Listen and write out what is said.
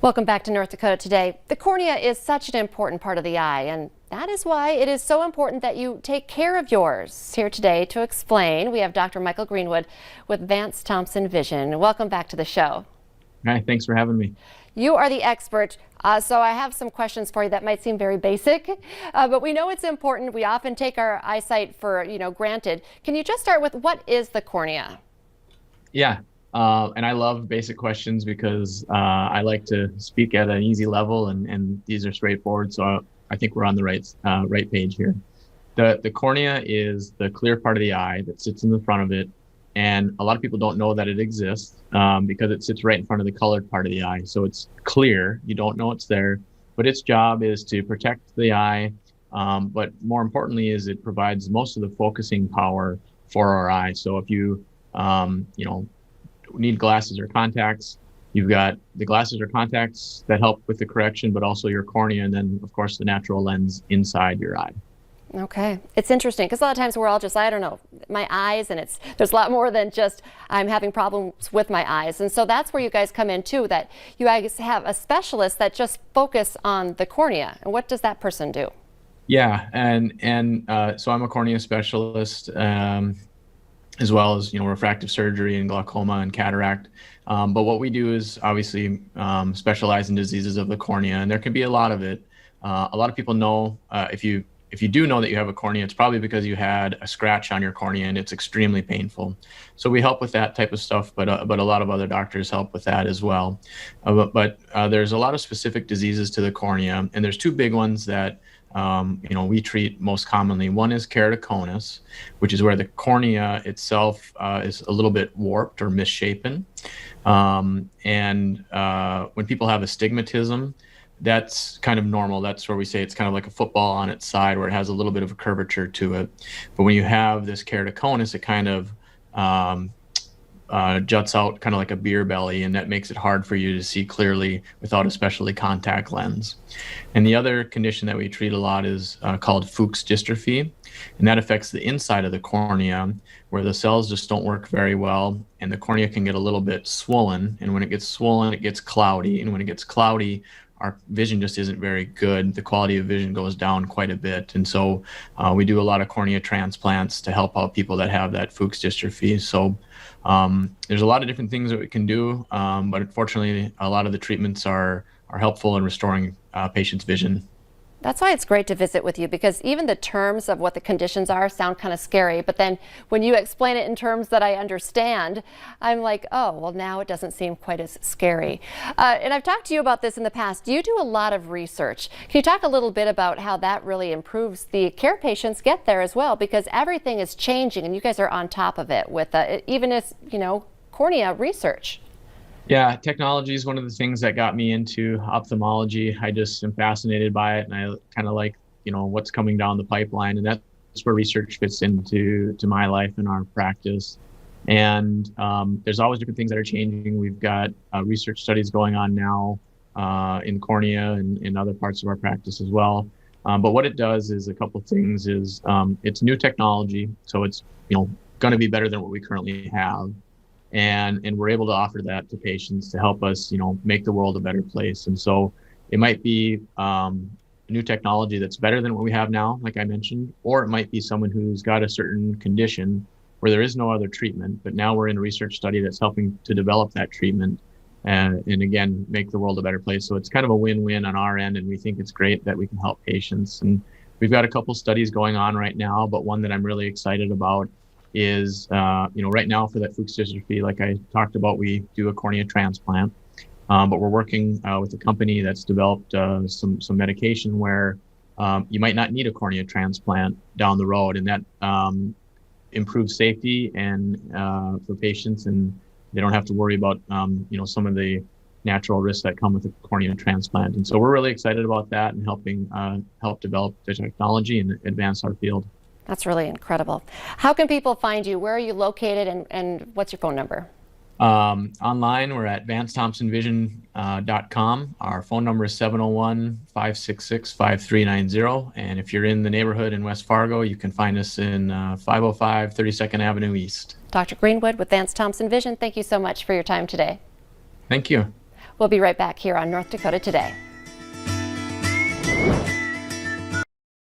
Welcome back to North Dakota Today. The cornea is such an important part of the eye, and that is why it is so important that you take care of yours. Here today to explain, we have Dr. Michael Greenwood with Vance Thompson Vision. Welcome back to the show. Hi, thanks for having me. You are the expert, so I have some questions for you that might seem very basic, but we know it's important. We often take our eyesight for, granted. Can you just start with what is the cornea? Yeah, and I love basic questions because I like to speak at an easy level, and these are straightforward, so I think we're on the right page here. The cornea is the clear part of the eye that sits in the front of it, and a lot of people don't know that it exists because it sits right in front of the colored part of the eye. So it's clear, you don't know it's there, but its job is to protect the eye, but more importantly is it provides most of the focusing power for our eye. So if you need glasses or contacts, you've got the glasses or contacts that help with the correction, but also your cornea, and then of course the natural lens inside your eye. Okay, it's interesting because a lot of times we're all just, I don't know, my eyes, and there's a lot more than just I'm having problems with my eyes. And so that's where you guys come in too, that you guys have a specialist that just focus on the cornea. And what does that person do? Yeah, and so I'm a cornea specialist, as well as refractive surgery and glaucoma and cataract. But what we do is obviously specialize in diseases of the cornea, and there can be a lot of it. A lot of people know if you do know that you have a cornea, it's probably because you had a scratch on your cornea and it's extremely painful. So we help with that type of stuff, but a lot of other doctors help with that as well. But there's a lot of specific diseases to the cornea, and there's two big ones that we treat most commonly. One is keratoconus, which is where the cornea itself is a little bit warped or misshapen. When people have astigmatism, that's kind of normal. That's where we say it's kind of like a football on its side, where it has a little bit of a curvature to it. But when you have this keratoconus, it kind of juts out kind of like a beer belly, and that makes it hard for you to see clearly without a specialty contact lens. And the other condition that we treat a lot is called Fuchs dystrophy, and that affects the inside of the cornea, where the cells just don't work very well, and the cornea can get a little bit swollen. And when it gets swollen, it gets cloudy, and when it gets cloudy, our vision just isn't very good. The quality of vision goes down quite a bit. And so we do a lot of cornea transplants to help out people that have that Fuchs dystrophy. So there's a lot of different things that we can do, but unfortunately, a lot of the treatments are helpful in restoring patients' vision. That's why it's great to visit with you, because even the terms of what the conditions are sound kind of scary. But then when you explain it in terms that I understand, I'm like, oh, well, now it doesn't seem quite as scary. And I've talked to you about this in the past. You do a lot of research. Can you talk a little bit about how that really improves the care patients get there as well? Because everything is changing, and you guys are on top of it with even as, cornea research. Yeah, technology is one of the things that got me into ophthalmology. I just am fascinated by it, and I kind of like, what's coming down the pipeline, and that's where research fits into my life and our practice. And there's always different things that are changing. We've got research studies going on now in cornea and in other parts of our practice as well. But what it does is a couple of things. It's new technology, so it's going to be better than what we currently have. And we're able to offer that to patients to help us, make the world a better place. And so it might be new technology that's better than what we have now, like I mentioned, or it might be someone who's got a certain condition where there is no other treatment, but now we're in a research study that's helping to develop that treatment and again, make the world a better place. So it's kind of a win-win on our end, and we think it's great that we can help patients. And we've got a couple studies going on right now, but one that I'm really excited about is, right now for that Fuchs dystrophy, like I talked about, we do a cornea transplant, but we're working with a company that's developed some medication where you might not need a cornea transplant down the road, and that improves safety and for patients, and they don't have to worry about some of the natural risks that come with a cornea transplant. And so we're really excited about that and helping help develop the technology and advance our field. That's really incredible. How can people find you? Where are you located, and what's your phone number? Online, we're at vancethompsonvision.com. Our phone number is 701-566-5390. And if you're in the neighborhood in West Fargo, you can find us in 505 32nd Avenue East. Dr. Greenwood with Vance Thompson Vision, thank you so much for your time today. Thank you. We'll be right back here on North Dakota Today.